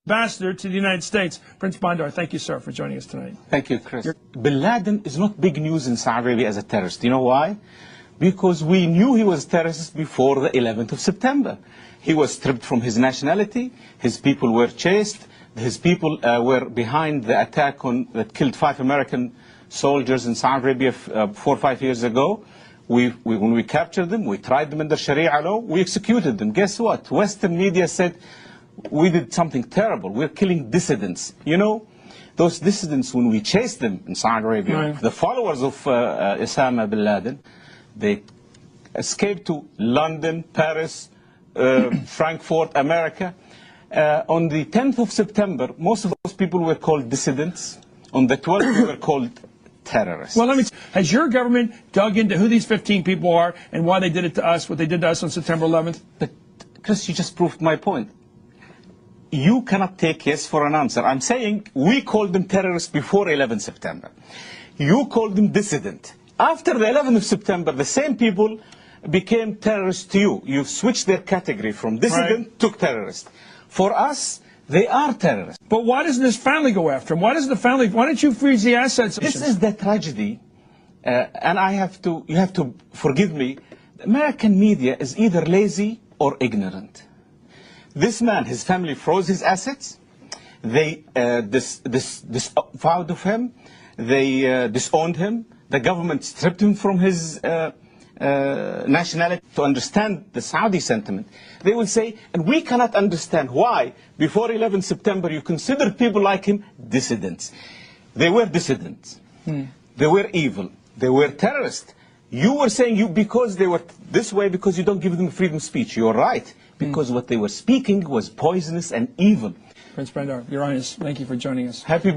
Ambassador to the United States. Prince Bendar, thank you, sir, for joining us tonight. Thank you, Chris. Bin Laden is not big news in Saudi Arabia as a terrorist. You know why? Because we knew he was a terrorist before the 11th of September. He was stripped from his nationality. His people were chased. His people were behind the attack that killed 5 American soldiers in Saudi Arabia 4 or 5 years ago. When we captured them, we tried them under Sharia law, we executed them. Guess what? Western media said we did something terrible. We're killing dissidents. You know, those dissidents, when we chased them in Saudi Arabia, right, the followers of Osama bin Laden, they escaped to London, Paris, Frankfurt, America. On the 10th of September, most of those people were called dissidents. On the 12th, they were called terrorists. Well, has your government dug into who these 15 people are and why they did it to us, what they did to us on September 11th? But, Chris, you just proved my point. You cannot take yes for an answer. I'm saying we called them terrorists before 11 September. You called them dissident. After the 11th of September, the same people became terrorists to you. You switched their category from dissident to terrorist. For us, they are terrorists. But why doesn't this family go after them? Why don't you freeze the assets? This is the tragedy, and you have to forgive me. The American media is either lazy or ignorant. This man, his family froze his assets. They disavowed of him. They disowned him. The government stripped him from his nationality. To understand the Saudi sentiment, they will say, and we cannot understand why before 11 September you considered people like him dissidents. They were dissidents. They were evil. They were terrorists. You were saying because they were this way because you don't give them freedom of speech. You're right. Because what they were speaking was poisonous and evil. Prince Bendar, Your Highness, thank you for joining us. Happy